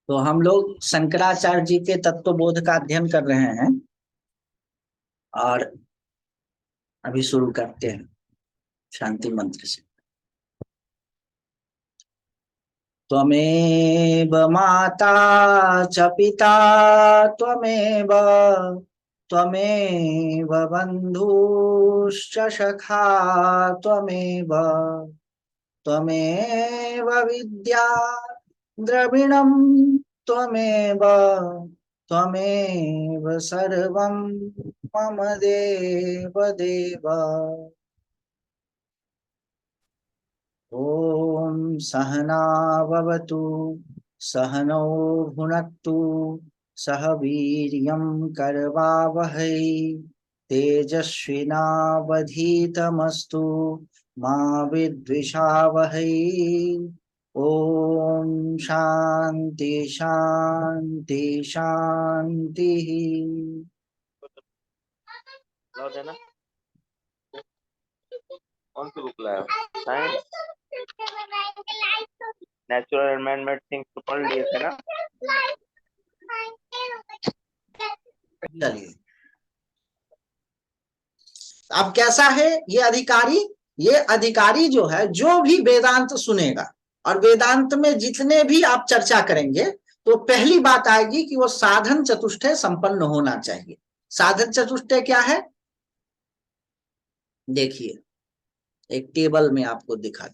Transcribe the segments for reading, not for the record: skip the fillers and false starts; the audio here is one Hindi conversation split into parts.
तो हम लोग शंकराचार्य जी के तत्वबोध का अध्ययन कर रहे हैं और अभी शुरू करते हैं शांति मंत्र से। त्वमेव माता च पिता त्वमेव त्वमेव बन्धुश्च सखा त्वमेव त्वमेव विद्या द्रविणं त्वमेव त्वमेव सर्वं मम देव देव। ॐ सहना भवतु सहनौ भुनक्तु सह वीर्यं करवावहै तेजस्विनावधीतमस्तु मा विद्विषावहै। ॐ शान्ति शान्ति शान्तिः। कौन सी बुक लाया? Science, natural and man made things तो पढ़ लिए थे ना? चलिए, अब कैसा है ये अधिकारी? ये अधिकारी जो है, जो भी वेदांत सुनेगा और वेदांत में जितने भी आप चर्चा करेंगे, तो पहली बात आएगी कि वो साधन चतुष्टय संपन्न होना चाहिए। साधन चतुष्टय क्या है? देखिए, एक टेबल में आपको दिखा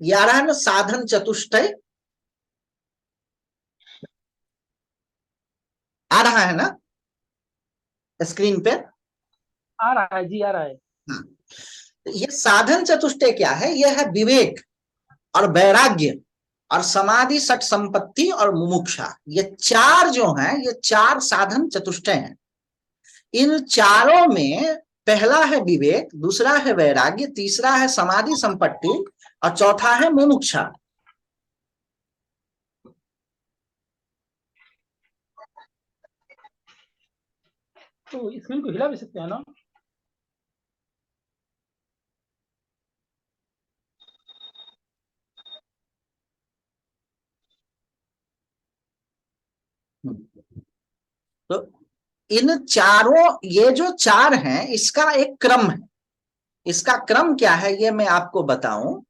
ये आ रहा है ना, साधन चतुष्टय आ रहा है ना स्क्रीन पे? आ रहा है जी, आ रहा है। हाँ, ये साधन चतुष्टय क्या है? यह है विवेक और वैराग्य और समाधि, सठ संपत्ति और मुमुक्षा। ये चार जो हैं, ये चार साधन चतुष्टय हैं। इन चारों में पहला है विवेक, दूसरा है वैराग्य, तीसरा है समाधि संपत्ति और चौथा है मुमुक्षा। तो स्क्रीन को हिला भी सकते हैं ना? तो इन चारों, ये जो चार हैं, इसका एक क्रम है। इसका क्रम क्या है ये मैं आपको बताऊं।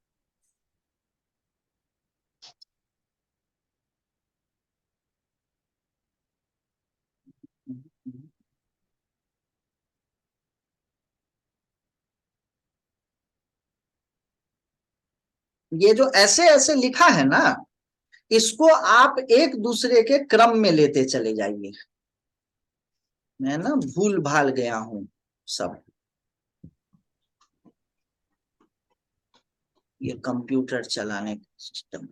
ये जो ऐसे ऐसे लिखा है ना, इसको आप एक दूसरे के क्रम में लेते चले जाइए। मैं ना भूल भाल गया हूं सब। ये कंप्यूटर चलाने का सिस्टम।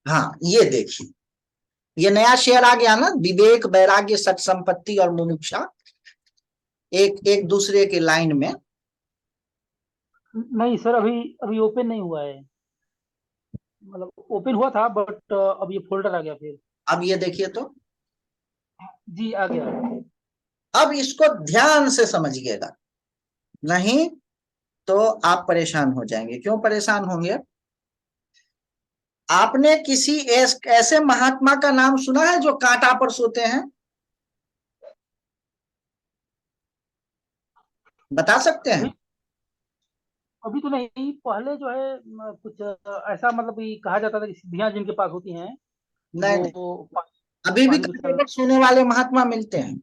हाँ, ये देखिए, ये नया शेयर आ गया ना, विवेक, वैराग्य, सत संपत्ति और मुमुक्षा, एक एक दूसरे के लाइन में। नहीं सर, अभी अभी ओपन नहीं हुआ है। मतलब ओपन हुआ था बट अब ये फोल्डर आ गया फिर। अब ये देखिए तो, जी आ गया। अब इसको ध्यान से समझिएगा, नहीं तो आप परेशान हो जाएंगे। क्यों परेशान होंगे? आपने किसी ऐसे महात्मा का नाम सुना है जो कांटा पर सोते हैं? बता सकते हैं? अभी अभी तो नहीं, पहले जो है कुछ ऐसा मतलब कि कहा जाता था कि सिद्धियां जिनके पास होती हैं नहीं नहीं, वो अभी भी पानी में कांटे चल। पर सोने वाले महात्मा मिलते हैं।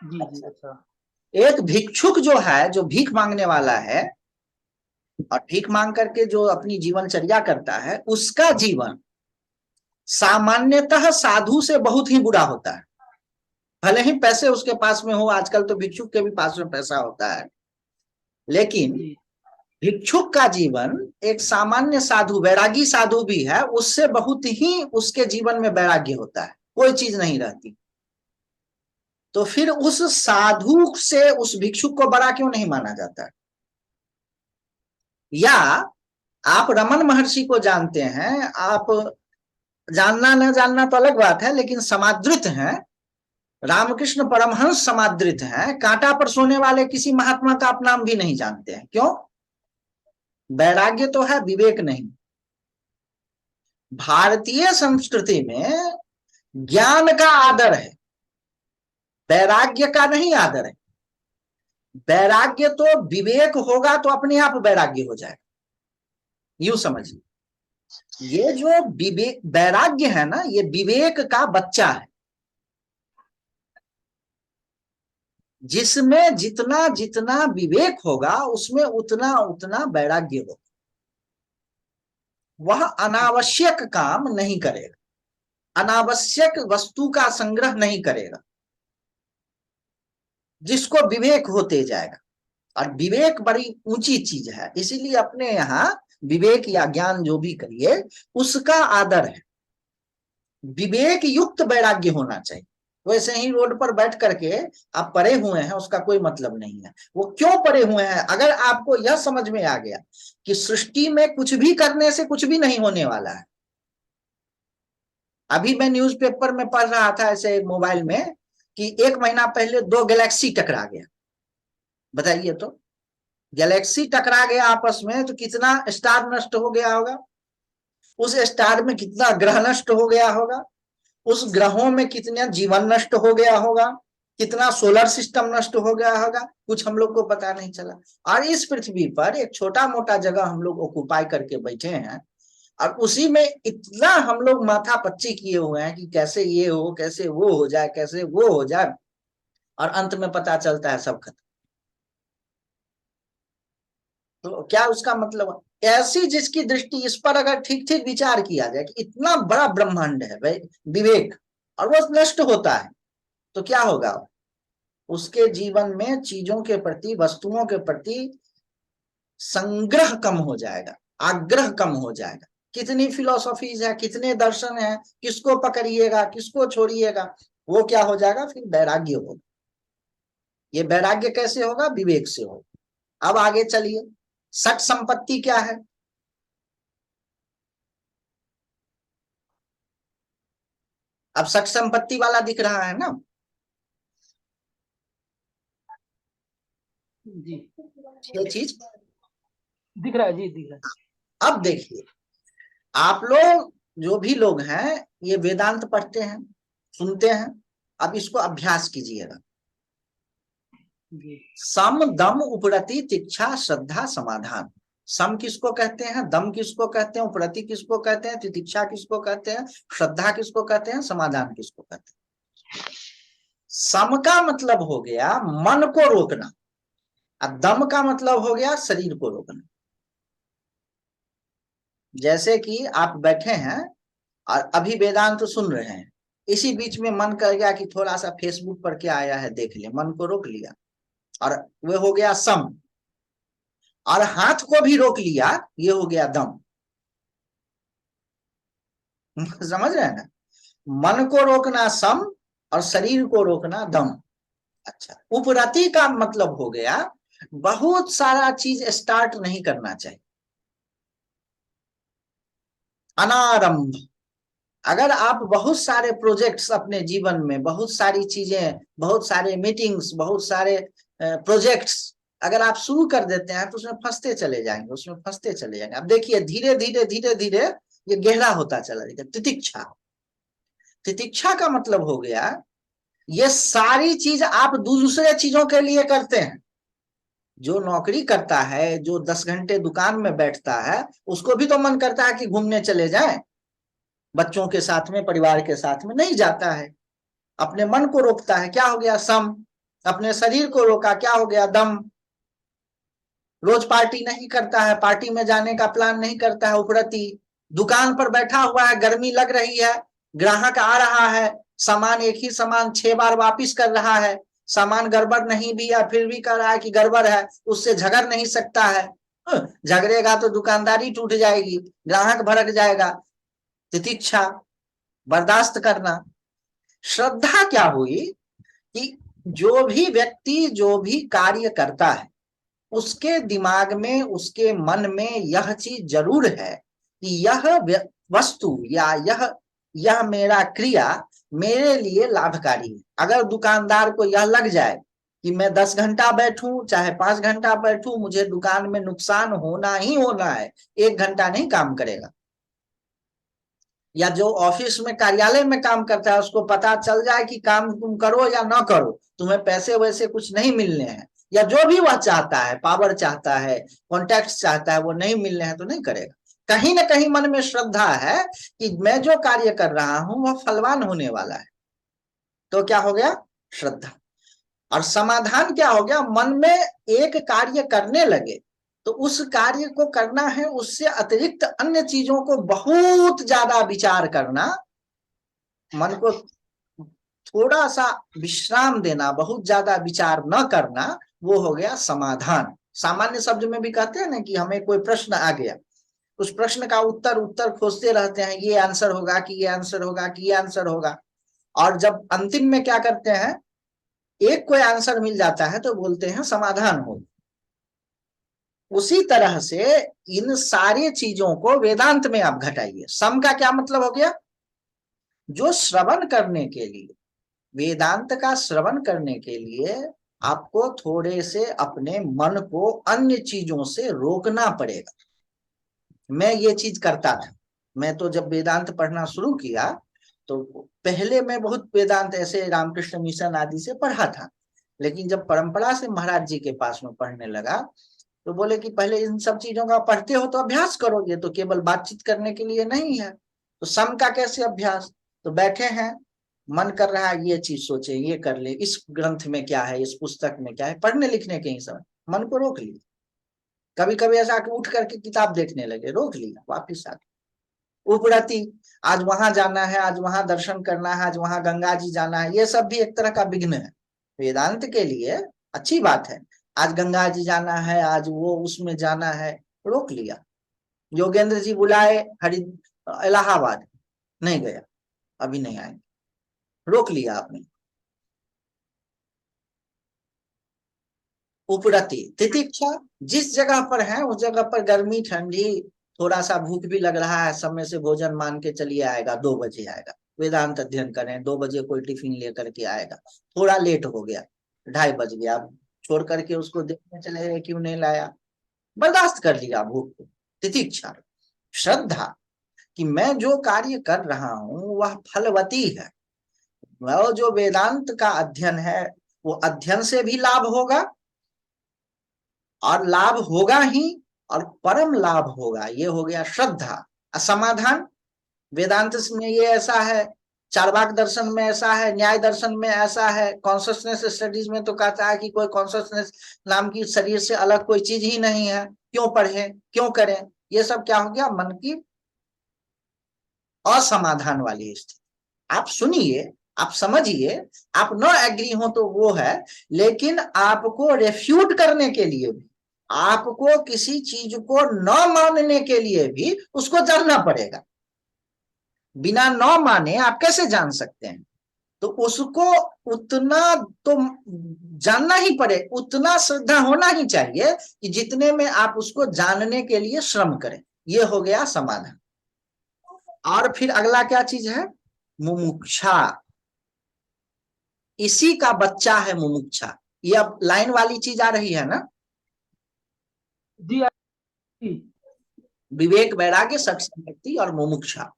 जी जी, अच्छा। एक भिक्षुक जो है, जो भीख मांगने वाला है और भीख मांग करके जो अपनी जीवनचर्या करता है, उसका जीवन सामान्यतः साधु से बहुत ही बुरा होता है। भले ही पैसे उसके पास में हो, आजकल तो भिक्षुक के भी पास में पैसा होता है, लेकिन जी भिक्षुक का जीवन एक सामान्य साधु, वैरागी साधु भी है, उससे बहुत ही उसके जीवन में वैराग्य होता है, कोई चीज नहीं रहती। तो फिर उस साधु से उस भिक्षुक को बड़ा क्यों नहीं माना जाता है? या आप रमन महर्षि को जानते हैं, आप जानना न जानना तो अलग बात है, लेकिन समादृत हैं, रामकृष्ण परमहंस समादृत हैं, कांटा पर सोने वाले किसी महात्मा का आप नाम भी नहीं जानते हैं। क्यों? वैराग्य तो है, विवेक नहीं। भारतीय संस्कृति में ज्ञान का आदर है, वैराग्य का नहीं आदर है। वैराग्य तो विवेक होगा तो अपने आप वैराग्य हो जाएगा, यूं समझिए। ये जो विवेक वैराग्य है ना, ये विवेक का बच्चा है, जिसमें जितना जितना विवेक होगा उसमें उतना उतना वैराग्य होगा। वह अनावश्यक काम नहीं करेगा, अनावश्यक वस्तु का संग्रह नहीं करेगा, जिसको विवेक होते जाएगा। और विवेक बड़ी ऊंची चीज है, इसीलिए अपने यहाँ विवेक या ज्ञान जो भी करिए उसका आदर है। विवेक युक्त वैराग्य होना चाहिए। वैसे ही रोड पर बैठ करके आप पड़े हुए हैं उसका कोई मतलब नहीं है। वो क्यों पड़े हुए हैं? अगर आपको यह समझ में आ गया कि सृष्टि में कुछ भी करने से कुछ भी नहीं होने वाला है। अभी मैं न्यूज़पेपर में पढ़ रहा था ऐसे मोबाइल में कि 1 महीना पहले 2 गैलेक्सी टकरा गया। बताइए तो, गैलेक्सी टकरा गया आपस में तो कितना स्टार नष्ट हो गया होगा, उस स्टार में कितना ग्रह नष्ट हो गया होगा, उस ग्रहों में कितना जीवन नष्ट हो गया होगा, कितना सोलर सिस्टम नष्ट हो गया होगा, कुछ हम लोग को पता नहीं चला। और इस पृथ्वी पर एक छोटा मोटा जगह हम लोग ऑक्युपाई करके बैठे हैं और उसी में इतना हम लोग माथा पच्ची किए हुए हैं कि कैसे ये हो, कैसे वो हो जाए, कैसे वो हो जाए, और अंत में पता चलता है सब खत्म। तो क्या उसका मतलब? ऐसी जिसकी दृष्टि इस पर अगर ठीक ठीक विचार किया जाए कि इतना बड़ा ब्रह्मांड है भाई विवेक, और वो नष्ट होता है, तो क्या होगा? उसके जीवन में चीजों के प्रति, वस्तुओं के प्रति संग्रह कम हो जाएगा, आग्रह कम हो जाएगा। कितनी फिलोसॉफीज है, कितने दर्शन है, किसको पकड़िएगा, किसको छोड़िएगा, वो क्या हो जाएगा? फिर वैराग्य होगा। ये वैराग्य कैसे होगा? विवेक से होगा। अब आगे चलिए, सट संपत्ति क्या है? अब सट संपत्ति वाला दिख रहा है ना जी, ये चीज? दिख रहा है जी, दिख रहा है। अब देखिए, आप लोग जो भी लोग हैं ये वेदांत पढ़ते हैं, सुनते हैं, अब इसको अभ्यास कीजिएगा। सम दम उपरति तितिक्षा श्रद्धा समाधान। सम किसको कहते हैं, दम किसको कहते हैं, उपरति किसको कहते हैं, तितिक्षा किसको कहते हैं, श्रद्धा किसको कहते हैं, समाधान किसको कहते हैं? सम का मतलब हो गया मन को रोकना, और दम का मतलब हो गया शरीर को रोकना। जैसे कि आप बैठे हैं और अभी वेदांत तो सुन रहे हैं, इसी बीच में मन कर गया कि थोड़ा सा फेसबुक पर क्या आया है देख ले, मन को रोक लिया, और वह हो गया सम। और हाथ को भी रोक लिया, ये हो गया दम। समझ रहे हैं ना? मन को रोकना सम और शरीर को रोकना दम। अच्छा, उपरति का मतलब हो गया बहुत सारा चीज स्टार्ट नहीं करना चाहिए, अनारंभ। अगर आप बहुत सारे प्रोजेक्ट्स अपने जीवन में, बहुत सारी चीजें, बहुत सारे मीटिंग्स, बहुत सारे प्रोजेक्ट्स अगर आप शुरू कर देते हैं तो उसमें फंसते चले जाएंगे, उसमें फंसते चले जाएंगे। अब देखिए धीरे धीरे धीरे धीरे ये गहरा होता चला जाएगा। तितिक्षा, तितिक्षा का मतलब हो गया ये सारी चीज आप दूसरे चीजों के लिए करते हैं। जो नौकरी करता है, जो 10 घंटे दुकान में बैठता है, उसको भी तो मन करता है कि घूमने चले जाएं, बच्चों के साथ में, परिवार के साथ में, नहीं जाता है, अपने मन को रोकता है, क्या हो गया? सम। अपने शरीर को रोका, क्या हो गया? दम। रोज पार्टी नहीं करता है, पार्टी में जाने का प्लान नहीं करता है, उपरति। दुकान पर बैठा हुआ है, गर्मी लग रही है, ग्राहक आ रहा है, सामान एक ही सामान 6 बार वापिस कर रहा है, सामान गड़बड़ नहीं भी है फिर भी कह रहा है कि गड़बड़ है, उससे झगड़ नहीं सकता है, झगड़ेगा तो दुकानदारी टूट जाएगी, ग्राहक भड़क जाएगा। तितिक्षा, बर्दाश्त करना। श्रद्धा क्या हुई कि जो भी व्यक्ति जो भी कार्य करता है उसके दिमाग में, उसके मन में यह चीज जरूर है कि यह वस्तु या यह मेरा क्रिया मेरे लिए लाभकारी है। अगर दुकानदार को यह लग जाए कि मैं 10 घंटा बैठूं चाहे 5 घंटा बैठूं, मुझे दुकान में नुकसान होना ही होना है, 1 घंटा नहीं काम करेगा। या जो ऑफिस में, कार्यालय में काम करता है, उसको पता चल जाए कि काम तुम करो या ना करो, तुम्हें पैसे वैसे कुछ नहीं मिलने हैं, या जो भी वह चाहता है, पावर चाहता है, कॉन्टैक्ट चाहता है, वो नहीं मिलने हैं तो नहीं करेगा। कहीं ना कहीं मन में श्रद्धा है कि मैं जो कार्य कर रहा हूं वह फलवान होने वाला है, तो क्या हो गया? श्रद्धा। और समाधान क्या हो गया? मन में एक कार्य करने लगे तो उस कार्य को करना है, उससे अतिरिक्त अन्य चीजों को बहुत ज्यादा विचार करना, मन को थोड़ा सा विश्राम देना, बहुत ज्यादा विचार न करना, वो हो गया समाधान। सामान्य शब्द में भी कहते हैं ना कि हमें कोई प्रश्न आ गया, उस प्रश्न का उत्तर खोजते रहते हैं, ये आंसर होगा कि ये आंसर होगा कि ये आंसर होगा, और जब अंतिम में क्या करते हैं, एक कोई आंसर मिल जाता है तो बोलते हैं समाधान हो। उसी तरह से इन सारी चीजों को वेदांत में आप घटाइए। सम का क्या मतलब हो गया? जो श्रवण करने के लिए, वेदांत का श्रवण करने के लिए आपको थोड़े से अपने मन को अन्य चीजों से रोकना पड़ेगा। मैं ये चीज करता था, मैं तो जब वेदांत पढ़ना शुरू किया तो पहले मैं बहुत वेदांत ऐसे रामकृष्ण मिशन आदि से पढ़ा था, लेकिन जब परंपरा से महाराज जी के पास में पढ़ने लगा तो बोले कि पहले इन सब चीजों का पढ़ते हो तो अभ्यास करो, ये तो केवल बातचीत करने के लिए नहीं है। तो सम का कैसे अभ्यास? तो बैठे हैं, मन कर रहा है ये चीज सोचे, ये कर ले, इस ग्रंथ में क्या है, इस पुस्तक में क्या है, पढ़ने लिखने के ही समय मन को रोक लिया। कभी कभी ऐसा कि उठ करके किताब देखने लगे, रोक लिया, वापिस आ गए। उपरति, आज वहां जाना है, आज वहां दर्शन करना है, आज वहां गंगा जी जाना है, ये सब भी एक तरह का विघ्न है। वेदांत के लिए अच्छी बात है, आज गंगा जी जाना है, आज वो उसमें जाना है, रोक लिया। योगेंद्र जी बुलाए इलाहाबाद, नहीं गया, अभी नहीं आएंगे, रोक लिया आपने। उपरति, तितिक्षा, जिस जगह पर है उस जगह पर गर्मी ठंडी, थोड़ा सा भूख भी लग रहा है, समय से भोजन मान के चलिए, आएगा 2 बजे आएगा, वेदांत अध्ययन करें, 2 बजे कोई टिफिन लेकर के आएगा, थोड़ा लेट हो गया, 2:30 बज गया, छोड़ करके उसको देखने चले गए, क्यों नहीं लाया, बर्दाश्त कर लिया भूख को। तितिक्षा। श्रद्धा, कि मैं जो कार्य कर रहा हूं वह फलवती है, वह जो वेदांत का अध्ययन है वो अध्ययन से भी लाभ होगा, और लाभ होगा ही, और परम लाभ होगा, ये हो गया श्रद्धा। असमाधान, वेदांत में ये ऐसा है, चार्वाक दर्शन में ऐसा है, न्याय दर्शन में ऐसा है, कॉन्शसनेस स्टडीज में तो कहता है कि कोई कॉन्शसनेस नाम की शरीर से अलग कोई चीज ही नहीं है, क्यों पढ़े, क्यों करें, ये सब क्या हो गया? मन की असमाधान वाली स्थिति। आप सुनिए, आप समझिए, आप न एग्री हो तो वो है, लेकिन आपको रेफ्यूट करने के लिए भी, आपको किसी चीज को न मानने के लिए भी उसको जानना पड़ेगा। बिना न माने आप कैसे जान सकते हैं? तो उसको उतना तो जानना ही पड़े, उतना श्रद्धा होना ही चाहिए कि जितने में आप उसको जानने के लिए श्रम करें। ये हो गया समाधान। और फिर अगला क्या चीज है? मुमुक्षा। इसी का बच्चा है मुमुक्षा। ये अब लाइन वाली चीज आ रही है ना? जी विवेक, वैराग्य, सत संपत्ति और मुमुक्षा।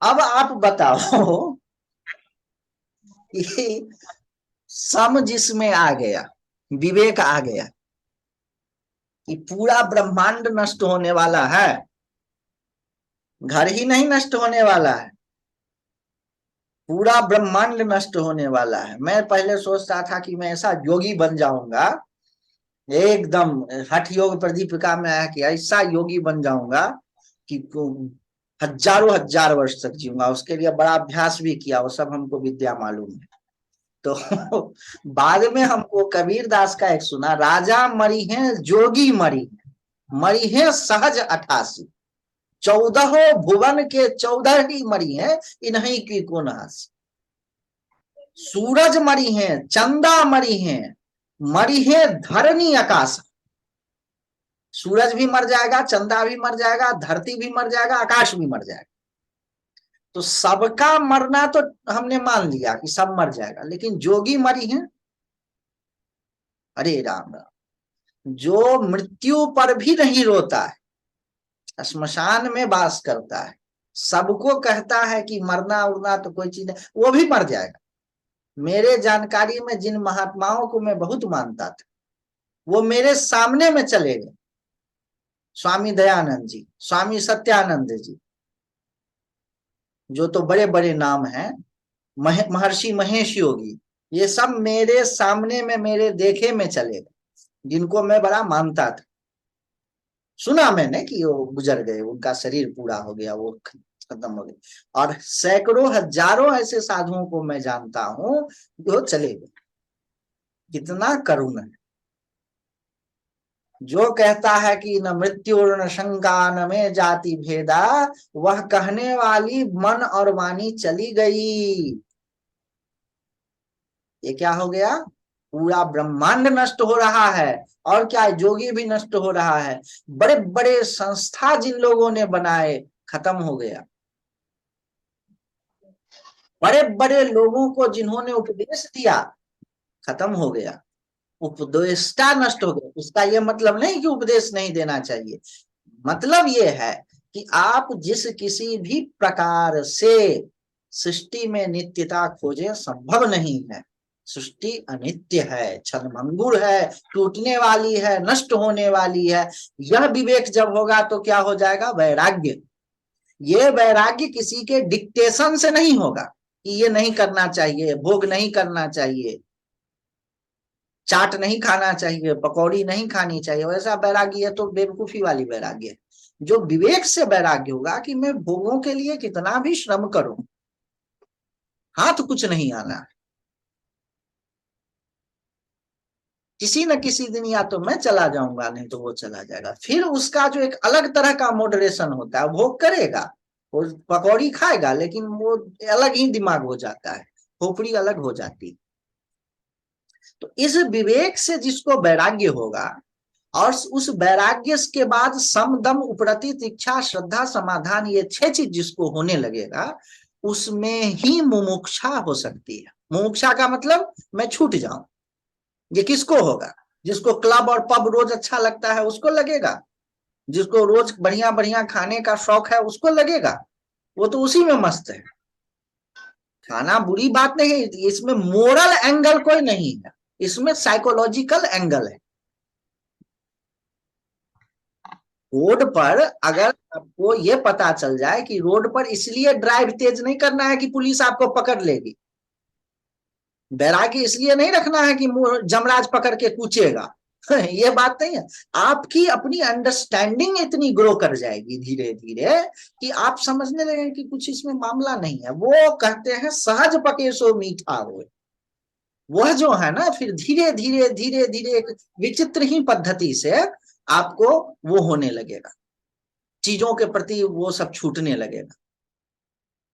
अब आप बताओ कि सम जिसमें आ गया, विवेक आ गया कि पूरा ब्रह्मांड नष्ट होने वाला है, घर ही नहीं नष्ट होने वाला है, पूरा ब्रह्मांड नष्ट होने वाला है। मैं पहले सोचता था कि मैं ऐसा योगी बन जाऊंगा, एकदम हठ योग प्रदीपिका में आया कि ऐसा योगी बन जाऊंगा कि हजारों हजार वर्ष तक जीऊंगा। उसके लिए बड़ा अभ्यास भी किया, वो सब हमको विद्या मालूम है। तो बाद में हमको कबीर दास का एक सुना, राजा मरी है जोगी मरी है, मरी है सहज 88। 14 भुवन के 14 ही मरी हैं, इन्हीं की को नास। सूरज मरी हैं, चंदा मरी हैं, मरी है धरनी आकाश। सूरज भी मर जाएगा, चंदा भी मर जाएगा, धरती भी मर जाएगा, आकाश भी मर जाएगा। तो सबका मरना तो हमने मान लिया कि सब मर जाएगा, लेकिन जोगी मरी हैं। अरे राम राम, जो मृत्यु पर भी नहीं रोता है, श्मशान में वास करता है, सबको कहता है कि मरना उड़ना तो कोई चीज नहीं, वो भी मर जाएगा। मेरे जानकारी में जिन महात्माओं को मैं बहुत मानता था, वो मेरे सामने में चले गए। स्वामी दयानंद जी, स्वामी सत्यानंद जी, जो तो बड़े बड़े नाम हैं, महर्षि महेश योगी, ये सब मेरे सामने में, मेरे देखे में चले गए, जिनको मैं बड़ा मानता था। सुना मैंने कि वो गुजर गए, उनका शरीर पूरा हो गया, वो खत्म हो गया। और सैकड़ों हजारों ऐसे साधुओं को मैं जानता हूं जो चले गए। कितना करुण है। जो कहता है कि न मृत्यु न शंका न में जाति भेदा, वह कहने वाली मन और वाणी चली गई। ये क्या हो गया? पूरा ब्रह्मांड नष्ट हो रहा है। और क्या, जोगी भी नष्ट हो रहा है। बड़े बड़े संस्था जिन लोगों ने बनाए, खत्म हो गया। बड़े बड़े लोगों को जिन्होंने उपदेश दिया, खत्म हो गया। उपदेष्टा नष्ट हो गया। उसका यह मतलब नहीं कि उपदेश नहीं देना चाहिए, मतलब यह है कि आप जिस किसी भी प्रकार से सृष्टि में नित्यता खोजें, संभव नहीं है। सृष्टि अनित्य है, क्षणभंगुर है, टूटने वाली है, नष्ट होने वाली है। यह विवेक जब होगा तो क्या हो जाएगा? वैराग्य। ये वैराग्य किसी के डिक्टेशन से नहीं होगा कि ये नहीं करना चाहिए, भोग नहीं करना चाहिए, चाट नहीं खाना चाहिए, पकौड़ी नहीं खानी चाहिए, वैसा वैराग्य है तो बेवकूफी वाली वैराग्य है। जो विवेक से वैराग्य होगा कि मैं भोगों के लिए कितना भी श्रम करूं, हाथ कुछ नहीं आना, किसी न किसी दिन या तो मैं चला जाऊंगा, नहीं तो वो चला जाएगा। फिर उसका जो एक अलग तरह का मॉडरेशन होता है, भोग करेगा, वो पकौड़ी खाएगा, लेकिन वो अलग ही दिमाग हो जाता है, खोपड़ी अलग हो जाती है। तो इस विवेक से जिसको वैराग्य होगा, और उस वैराग्य के बाद सम दम उपरति इच्छा श्रद्धा समाधान, ये 6 चीज जिसको होने लगेगा, उसमें ही मुमुक्षा हो सकती है। मुमुक्षा का मतलब मैं छूट जाऊं। ये किसको होगा? जिसको क्लब और पब रोज अच्छा लगता है उसको लगेगा, जिसको रोज बढ़िया बढ़िया खाने का शौक है उसको लगेगा, वो तो उसी में मस्त है। खाना बुरी बात नहीं है, इसमें मोरल एंगल कोई नहीं है, इसमें साइकोलॉजिकल एंगल है। रोड पर अगर आपको ये पता चल जाए कि रोड पर इसलिए ड्राइव तेज नहीं करना है कि पुलिस आपको पकड़ लेगी, बैरागी इसलिए नहीं रखना है कि जमराज पकड़ के कूचेगा, ये बात नहीं है। आपकी अपनी अंडरस्टैंडिंग इतनी ग्रो कर जाएगी धीरे धीरे कि आप समझने लगेंगे कि कुछ इसमें मामला नहीं है। वो कहते हैं सहज पके सो मीठा हो। वह जो है ना, फिर धीरे धीरे धीरे धीरे एक विचित्र ही पद्धति से आपको वो होने लगेगा, चीजों के प्रति वो सब छूटने लगेगा।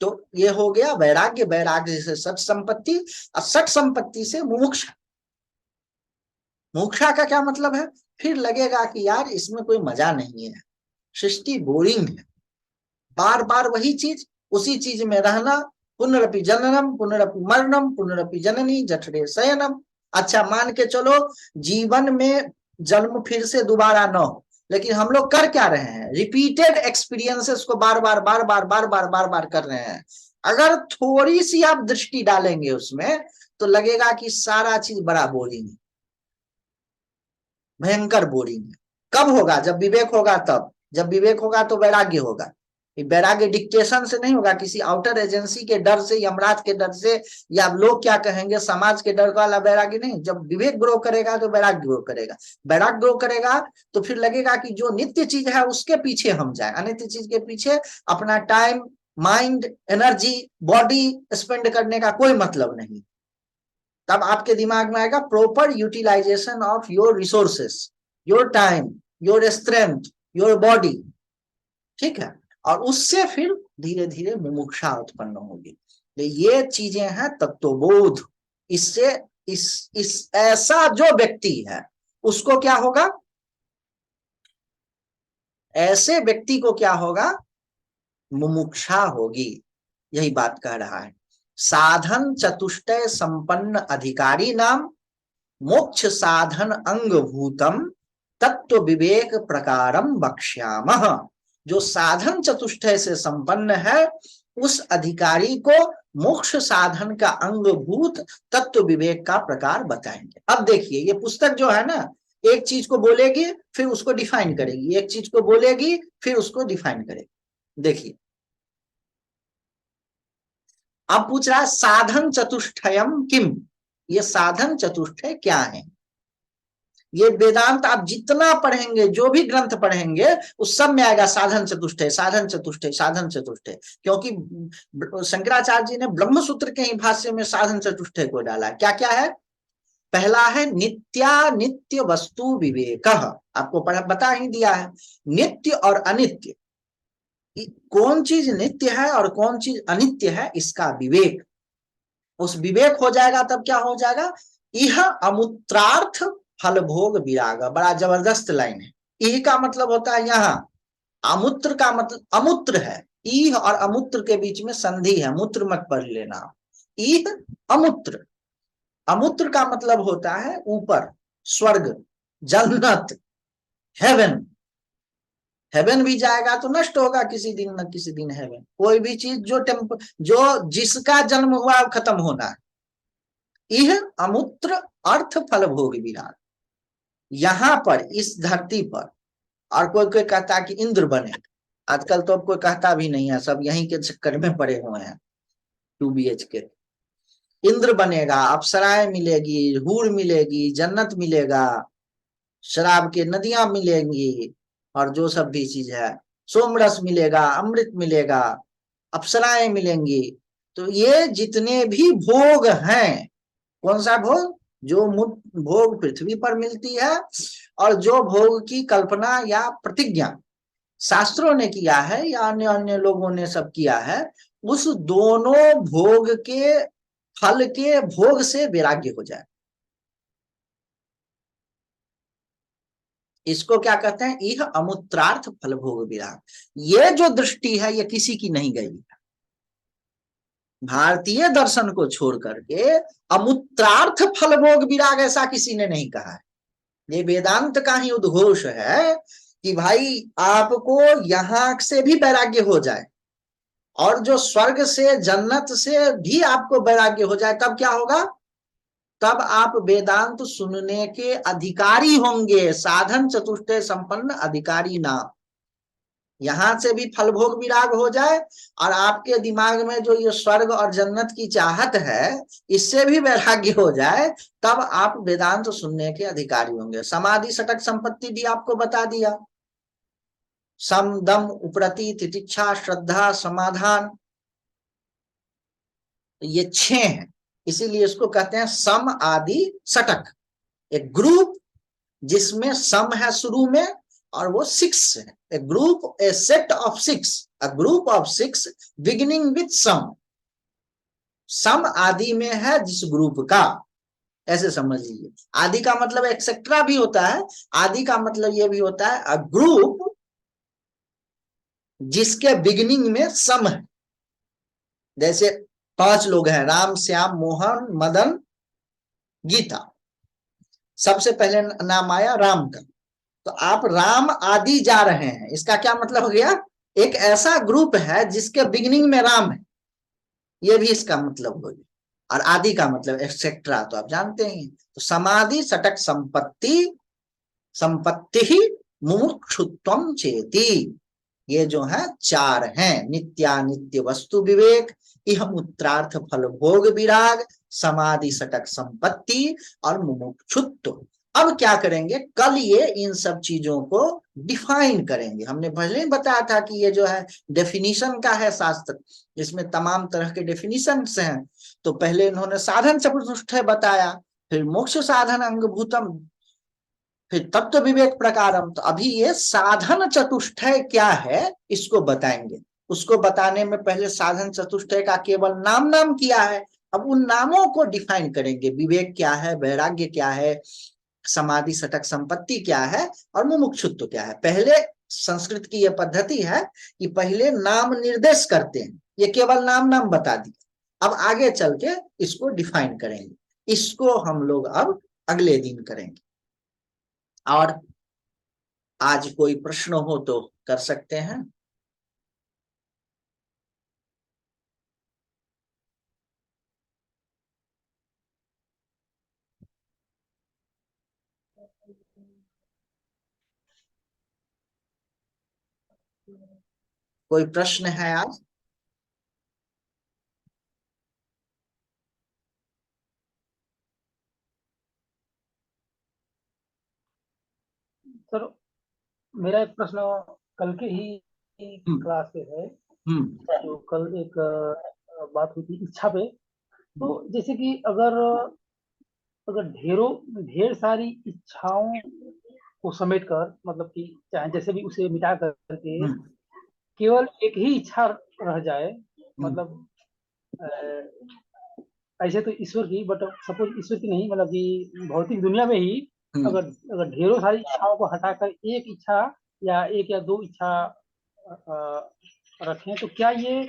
तो ये हो गया वैराग्य। वैराग्य से सठ संपत्ति, और सठ संपत्ति से मुमुक्षा। मुमुक्षा का क्या मतलब है? फिर लगेगा कि यार इसमें कोई मजा नहीं है, सृष्टि बोरिंग है, बार बार वही चीज, उसी चीज में रहना, पुनरपि जननम पुनरपि मरणम पुनरपि जननी जठरे शयनम। अच्छा मान के चलो जीवन में जन्म फिर से दोबारा न हो, लेकिन हम लोग कर क्या रहे हैं? रिपीटेड एक्सपीरियंसेस को बार बार बार बार बार बार बार बार कर रहे हैं। अगर थोड़ी सी आप दृष्टि डालेंगे उसमें तो लगेगा कि सारा चीज बड़ा बोरिंग है, भयंकर बोरिंग है। कब होगा? जब विवेक होगा तब। जब विवेक होगा तो वैराग्य होगा। वैराग्य डिक्टेशन से नहीं होगा, किसी आउटर एजेंसी के डर से, यमराज के डर से, या लोग क्या कहेंगे, समाज के डर वाला वैराग्य नहीं। जब विवेक ग्रो करेगा तो वैराग्य ग्रो करेगा। वैराग्य ग्रो करेगा तो फिर लगेगा कि जो नित्य चीज है उसके पीछे हम जाए, अनित्य चीज के पीछे अपना time, mind, energy, body spend करने का कोई मतलब नहीं। तब आपके दिमाग में आएगा proper utilization of your resources, your time, your strength, your body. ठीक है। और उससे फिर धीरे धीरे मुमुक्षा उत्पन्न होगी। तो ये चीजें हैं तत्वबोध। इससे इस ऐसा जो व्यक्ति है उसको क्या होगा, ऐसे व्यक्ति को क्या होगा, मुमुक्षा होगी। यही बात कह रहा है। साधन चतुष्टय संपन्न अधिकारी नाम मोक्ष साधन अंग भूतम तत्व विवेक प्रकारम बक्ष्यामः। जो साधन चतुष्टय से संपन्न है उस अधिकारी को मोक्ष साधन का अंगभूत तत्व विवेक का प्रकार बताएंगे। अब देखिए ये पुस्तक जो है ना, एक चीज को बोलेगी फिर उसको डिफाइन करेगी, एक चीज को बोलेगी फिर उसको डिफाइन करेगी। देखिए अब पूछ रहा है साधन चतुष्टयम किम, ये साधन चतुष्टय क्या है। ये वेदांत आप जितना पढ़ेंगे, जो भी ग्रंथ पढ़ेंगे उस सब में आएगा साधन चतुष्टय साधन चतुष्टय साधन चतुष्टय। क्योंकि शंकराचार्य जी ने ब्रह्मसूत्र के ही भाष्य में साधन चतुष्टय को डाला है। क्या क्या है, पहला है नित्य वस्तु विवेक, आपको बता ही दिया है। नित्य और अनित्य, कौन चीज नित्य है और कौन चीज अनित्य है, इसका विवेक। उस विवेक हो जाएगा तब क्या हो जाएगा, यह अमूत्रार्थ फल भोग विराग। बड़ा जबरदस्त लाइन है। ई का मतलब होता है यहाँ, अमूत्र का मतलब अमूत्र है, ई और अमूत्र के बीच में संधि है, मूत्र मत पढ़ लेना। ई अमूत्र, अमूत्र का मतलब होता है ऊपर, स्वर्ग, जन्नत, हेवन। हेवन भी जाएगा तो नष्ट होगा किसी दिन न किसी दिन हेवन। कोई भी चीज जो जिसका जन्म हुआ वो खत्म होना है। यह अमूत्र अर्थ फल भोग विराग। यहां पर इस धरती पर, और कोई कोई कहता है कि इंद्र बने, आजकल तो अब कोई कहता भी नहीं है, सब यहीं के चक्कर में पड़े हुए हैं। 2 BHK इंद्र बनेगा, अप्सराएं मिलेगी, हूर मिलेगी, जन्नत मिलेगा, शराब के नदियां मिलेंगी, और जो सब भी चीज है, सोमरस मिलेगा, अमृत मिलेगा, अप्सराएं मिलेंगी। तो ये जितने भी भोग हैं, कौन सा भोग, जो भोग पृथ्वी पर मिलती है और जो भोग की कल्पना या प्रतिज्ञा शास्त्रों ने किया है या अन्य अन्य लोगों ने सब किया है, उस दोनों भोग के फल के भोग से वैराग्य हो जाए। इसको क्या कहते हैं, यह अमूत्रार्थ फल भोग विराग। ये जो दृष्टि है ये किसी की नहीं गई है। भारतीय दर्शन को छोड़ करके अमूत्रार्थ फल भोग विराग ऐसा किसी ने नहीं कहा है। ये वेदांत का ही उद्घोष है कि भाई आपको यहां से भी वैराग्य हो जाए और जो स्वर्ग से जन्नत से भी आपको वैराग्य हो जाए, तब क्या होगा, तब आप वेदांत सुनने के अधिकारी होंगे। साधन चतुष्टय संपन्न अधिकारी नाम, यहां से भी फल भोग विराग हो जाए और आपके दिमाग में जो ये स्वर्ग और जन्नत की चाहत है इससे भी वैराग्य हो जाए, तब आप वेदांत सुनने के अधिकारी होंगे। समाधि सटक संपत्ति भी आपको बता दिया, सम दम उपरति तितिक्षा श्रद्धा समाधान, ये 6 हैं। इसीलिए इसको कहते हैं सम आदि सटक। एक ग्रुप जिसमें सम है शुरू में और वो 6 है। A group, a set of 6, a group of 6 beginning with sum. Sum आदि में है जिस ग्रुप का, ऐसे समझ लीजिए। आदि का मतलब एक्सेट्रा भी होता है, आदि का मतलब ये भी होता है अ ग्रुप जिसके बिगिनिंग में सम है। जैसे 5 लोग हैं, राम श्याम मोहन मदन गीता, सबसे पहले नाम आया राम का, तो आप राम आदि जा रहे हैं, इसका क्या मतलब हो गया, एक ऐसा ग्रुप है जिसके बिगिनिंग में राम है, ये भी इसका मतलब हो गया। और आदि का मतलब एक्सेट्रा तो आप जानते हैं। तो समाधि सटक संपत्ति, संपत्ति ही मुमुक्षुत्वम चेति, ये जो है 4 हैं। नित्यानित्य वस्तु विवेक, इह मूत्रार्थ फल भोग विराग, समाधि सटक संपत्ति और मुमुक्षुत्व। अब क्या करेंगे, कल ये इन सब चीजों को डिफाइन करेंगे। हमने पहले ही बताया था कि ये जो है डेफिनेशन का है शास्त्र, इसमें तमाम तरह के डेफिनेशन हैं। तो पहले इन्होंने साधन चतुष्टय बताया, फिर मोक्ष साधन अंगभूतम, फिर तब तो विवेक प्रकारम। तो अभी ये साधन चतुष्टय क्या है इसको बताएंगे। उसको बताने में पहले साधन चतुष्टय का केवल नाम नाम किया है, अब उन नामों को डिफाइन करेंगे। विवेक क्या है, वैराग्य क्या है, समाधि सटक संपत्ति क्या है, और मुमुक्षुत्व क्या है। पहले संस्कृत की यह पद्धति है कि पहले नाम निर्देश करते हैं, ये केवल नाम नाम बता दिया, अब आगे चल के इसको डिफाइन करेंगे। इसको हम लोग अब अगले दिन करेंगे। और आज कोई प्रश्न हो तो कर सकते हैं। कोई प्रश्न है आज? सर मेरा एक प्रश्न कल के ही क्लास पे है। तो कल एक बात हुई थी इच्छा पे। तो जैसे कि अगर अगर ढेर सारी इच्छाओं को समेट कर, मतलब कि चाहे जैसे भी उसे मिटा करके केवल एक ही इच्छा रह जाए, मतलब ऐसे तो ईश्वर की, बट सपोज ईश्वर की नहीं, मतलब कि भौतिक दुनिया में ही अगर अगर ढेरों सारी इच्छाओं को हटाकर एक इच्छा या एक या दो इच्छा रखें, तो क्या ये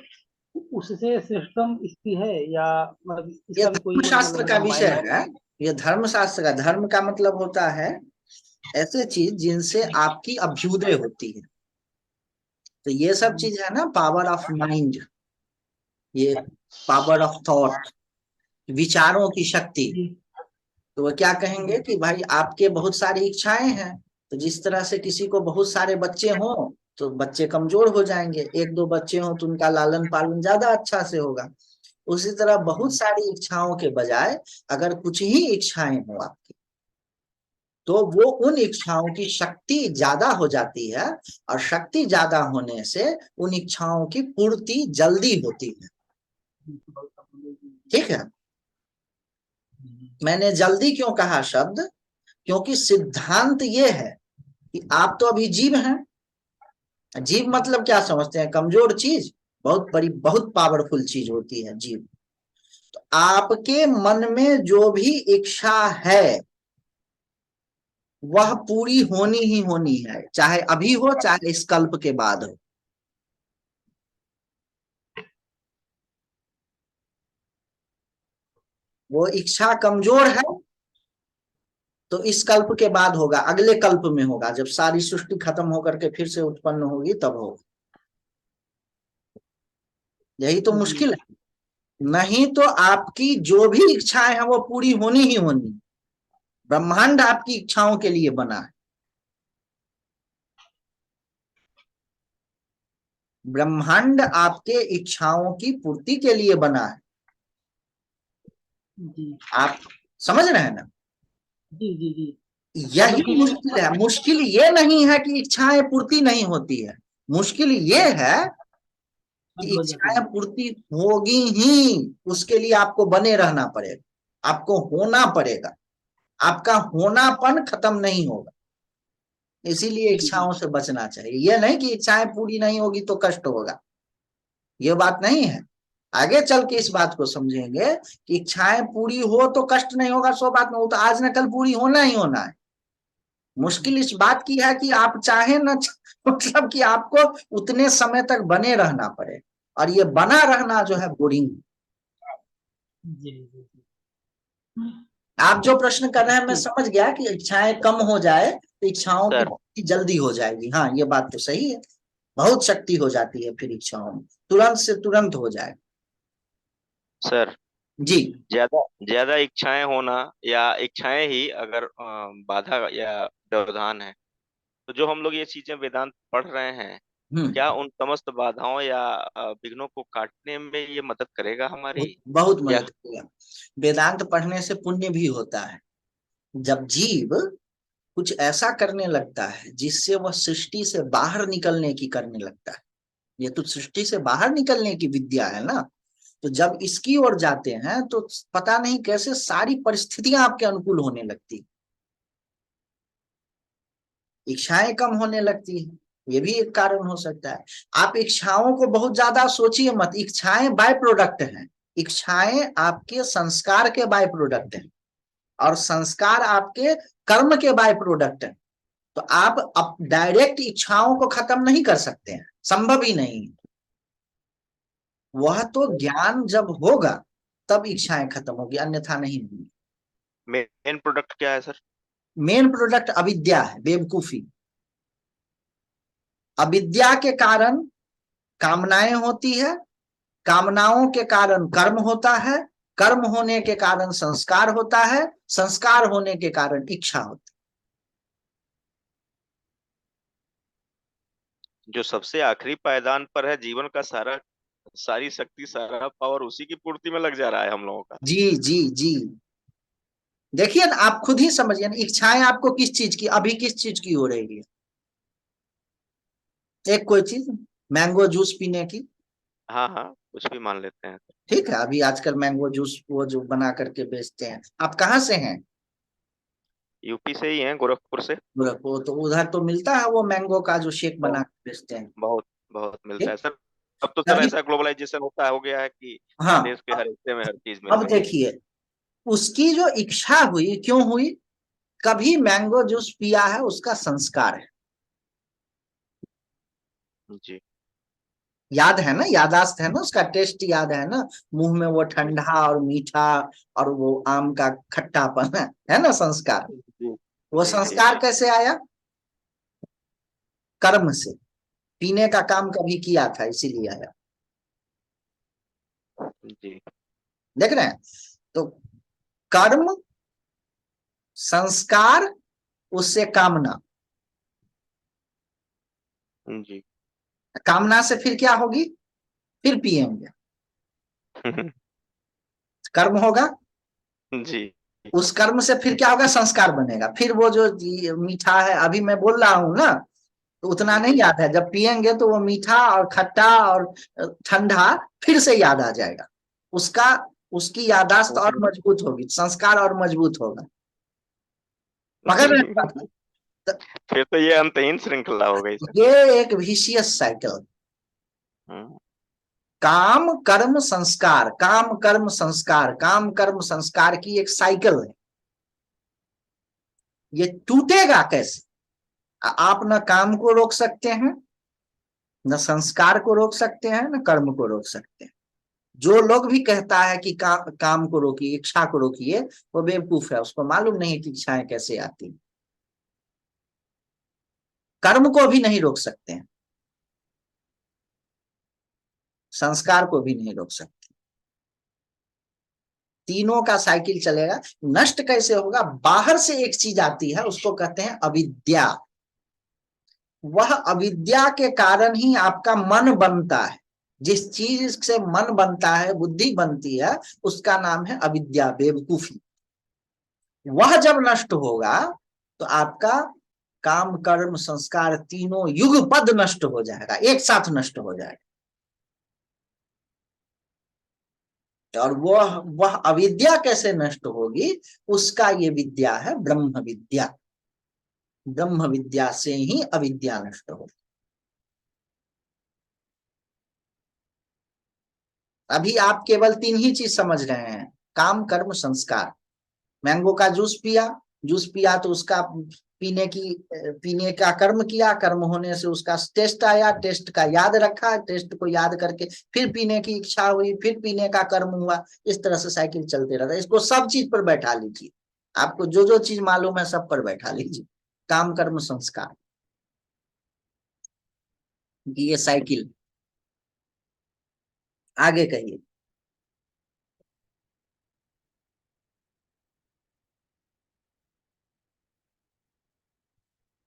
उससे श्रेष्ठतम स्थिति है, या मतलब ये इसका भी कोई धर्मशास्त्र का मतलब विषय मायने? है। ये धर्मशास्त्र का, धर्म का मतलब होता है ऐसे चीज जिनसे आपकी अभ्युदय होती है। तो ये सब चीज है ना, पावर ऑफ माइंड, ये पावर ऑफ थॉट, विचारों की शक्ति। तो वो क्या कहेंगे कि भाई आपके बहुत सारी इच्छाएं हैं, तो जिस तरह से किसी को बहुत सारे बच्चे हों तो बच्चे कमजोर हो जाएंगे, एक दो बच्चे हों तो उनका लालन पालन ज्यादा अच्छा से होगा। उसी तरह बहुत सारी इच्छाओं के बजाय अगर कुछ ही इच्छाएं हो आपकी, तो वो उन इच्छाओं की शक्ति ज्यादा हो जाती है, और शक्ति ज्यादा होने से उन इच्छाओं की पूर्ति जल्दी होती है। ठीक है। मैंने जल्दी क्यों कहा शब्द, क्योंकि सिद्धांत ये है कि आप तो अभी जीव हैं। जीव मतलब क्या समझते हैं? कमजोर चीज, बहुत बड़ी बहुत पावरफुल चीज होती है जीव। तो आपके मन में जो भी इच्छा है वह पूरी होनी ही होनी है, चाहे अभी हो चाहे इस कल्प के बाद हो। वो इच्छा कमजोर है तो इस कल्प के बाद होगा, अगले कल्प में होगा, जब सारी सृष्टि खत्म होकर के फिर से उत्पन्न होगी तब होगा। यही तो मुश्किल है। नहीं तो आपकी जो भी इच्छाएं हैं वो पूरी होनी ही होनी। ब्रह्मांड आपकी इच्छाओं के लिए बना है। ब्रह्मांड आपके इच्छाओं की पूर्ति के लिए बना है। आप समझ रहे हैं ना? जी जी जी। यही मतलब कि मुश्किल है। मुश्किल ये नहीं है कि इच्छाएं पूर्ति नहीं होती है, मुश्किल ये है कि बन जाती इच्छाएं है। पूर्ति होगी ही, उसके लिए आपको बने रहना पड़ेगा, आपको होना पड़ेगा। आपका होनापन खत्म नहीं होगा। इसीलिए जी जी इच्छाओं से बचना चाहिए। यह नहीं कि इच्छाएं पूरी नहीं होगी तो कष्ट होगा, ये बात नहीं है। आगे चल के इस बात को समझेंगे कि इच्छाएं पूरी हो तो कष्ट नहीं होगा, सो बात में हो तो आज न कल पूरी होना ही होना है। मुश्किल इस बात की है कि आप चाहें न मतलब कि आपको उतने समय तक बने रहना पड़े, और ये बना रहना जो है बोरिंग। जी जी। आप जो प्रश्न कर रहे हैं मैं समझ गया कि इच्छाएं कम हो जाए तो इच्छाओं की सर पूर्ति जल्दी हो जाएगी। हाँ ये बात तो सही है, बहुत शक्ति हो जाती है फिर इच्छाओं में, तुरंत से तुरंत हो जाए। सर जी। ज्यादा ज्यादा इच्छाएं होना या इच्छाएं ही अगर बाधा या व्यवधान है, तो जो हम लोग ये चीजें वेदांत पढ़ रहे हैं, हम्म। क्या उन समस्त बाधाओं या विघ्नों को काटने में ये मदद करेगा हमारी? बहुत या मदद करेगा। वेदांत पढ़ने से पुण्य भी होता है। जब जीव कुछ ऐसा करने लगता है जिससे वह सृष्टि से बाहर निकलने की करने लगता है, ये तो सृष्टि से बाहर निकलने की विद्या है ना। तो जब इसकी ओर जाते हैं तो पता नहीं कैसे सारी परिस्थितियां आपके अनुकूल होने लगती। इच्छाएं कम होने लगती है, ये भी एक कारण हो सकता है। आप इच्छाओं को बहुत ज्यादा सोचिए मत, इच्छाएं बाय प्रोडक्ट हैं, इच्छाएं आपके संस्कार के बाय प्रोडक्ट हैं और संस्कार आपके कर्म के बाय प्रोडक्ट हैं। तो आप डायरेक्ट इच्छाओं को खत्म नहीं कर सकते हैं, संभव ही नहीं। वह तो ज्ञान जब होगा तब इच्छाएं खत्म होगी, अन्यथा नहीं होगी। मेन प्रोडक्ट क्या है सर? मेन प्रोडक्ट अविद्या है, बेवकूफी। अविद्या के कारण कामनाएं होती है, कामनाओं के कारण कर्म होता है, कर्म होने के कारण संस्कार होता है, संस्कार होने के कारण इच्छा होती है। जो सबसे आखिरी पायदान पर है, जीवन का सारी शक्ति, सारा पावर उसी की पूर्ति में लग जा रहा है हम लोगों का। जी जी जी, देखिए ना, आप खुद ही समझिए ना, इच्छाएं आपको किस चीज की, अभी किस चीज की हो रही है? एक कोई चीज, मैंगो जूस पीने की। हाँ हाँ, कुछ भी मान लेते हैं। ठीक है, अभी आजकल मैंगो जूस वो जो बना करके बेचते हैं। आप कहाँ से हैं? यूपी से ही हैं, गोरखपुर से। गोरखपुर, तो उधर तो मिलता है वो मैंगो का जो शेक बना बहुत के बेचते हैं। बहुत बहुत मिलता है ठीक, सर। अब तो सर तभी, ऐसा ग्लोबलाइजेशन होता हो गया है कि हाँ। देश के हर हिस्से में हर चीज मिल अब रही है। देखिए, उसकी जो इच्छा हुई, क्यों हुई? कभी मैंगो जूस पिया है, उसका संस्कार है। जी याद है ना, यादाश्त है ना, उसका टेस्ट याद है ना, मुंह में वो जी ठंडा और मीठा और वो आम का खट्टापन है ना, संस्कार। जी वो जी जी संस्कार कैसे आया? कर्म से। पीने का काम कभी किया था, इसीलिए आया। जी देख रहे हैं? तो कर्म, संस्कार, उससे कामना, जी कामना से फिर क्या होगी? फिर पिएंगे, कर्म होगा। जी उस कर्म से फिर क्या होगा? संस्कार बनेगा। फिर वो जो मीठा है, अभी मैं बोल रहा हूं ना, तो उतना नहीं जी याद है, जब पिएंगे तो वो मीठा और खट्टा और ठंडा फिर से याद आ जाएगा। उसका, उसकी यादाश्त और मजबूत होगी, संस्कार और मजबूत होगा। पकड़ रहे हैं बात को? तो फिर तो ये अंतहीन श्रृंखला हो गई सर। ये एक विशियस साइकिल, हम्म, काम कर्म संस्कार, काम कर्म संस्कार, काम कर्म संस्कार की एक साइकिल है। ये टूटेगा कैसे? आप न काम को रोक सकते हैं, न संस्कार को रोक सकते हैं, न कर्म को रोक सकते हैं। जो लोग भी कहता है कि काम को रोकिए, इच्छा को रोकिए, वो बेवकूफ है, उसको मालूम नहीं कि इच्छाएं कैसे आती। कर्म को भी नहीं रोक सकते हैं, संस्कार को भी नहीं रोक सकते। तीनों का साइकिल चलेगा। नष्ट कैसे होगा? बाहर से एक चीज आती है, उसको कहते हैं अविद्या। वह अविद्या के कारण ही आपका मन बनता है। जिस चीज से मन बनता है, बुद्धि बनती है, उसका नाम है अविद्या, बेवकूफी। वह जब नष्ट होगा तो आपका काम कर्म संस्कार तीनों युगपद नष्ट हो जाएगा, एक साथ नष्ट हो जाएगा। और वह अविद्या कैसे नष्ट होगी? उसका ये विद्या है, ब्रह्म विद्या। ब्रह्म विद्या से ही अविद्या नष्ट होगी। अभी आप केवल तीन ही चीज समझ रहे हैं, काम कर्म संस्कार। मैंगो का जूस पिया, जूस पिया तो उसका पीने का कर्म किया, कर्म होने से उसका टेस्ट आया, टेस्ट का याद रखा, टेस्ट को याद करके फिर पीने की इच्छा हुई, फिर पीने का कर्म हुआ। इस तरह से साइकिल चलते रहता है। इसको सब चीज पर बैठा लीजिए, आपको जो जो चीज मालूम है सब पर बैठा लीजिए। काम कर्म संस्कार, ये साइकिल। आगे कहिए।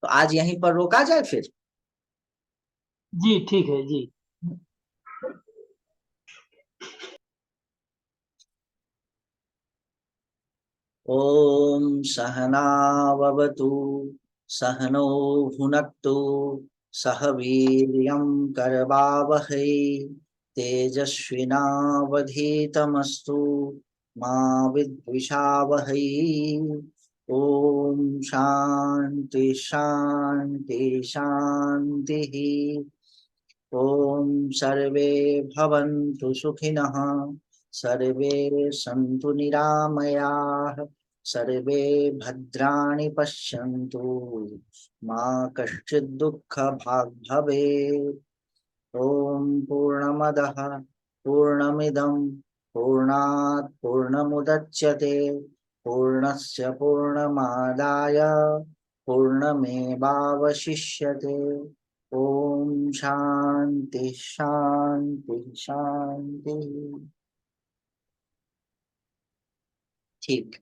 तो आज यहीं पर रोका जाए फिर। जी ठीक है जी। ओम सहनावतु, सहनो भुनक्तु, सह वीर्यं करवावहै, तेजस्विनावधीतमस्तु मा विद्विषावहै। ओम शांति शांति शांति। ओम सर्वे भवन्तु सुखिनः, सर्वे सन्तु निरामयाः, सर्वे भद्राणि पश्यन्तु, मा कश्चित् दुःखभाग् भवेत्। ओम पूर्णमदः पूर्णमिदं पूर्णात् पूर्णमुदच्यते, पूर्णस्य पूर्णमादाय पूर्णमेवावशिष्यते। ओम शांति शांति शांति। ठीक।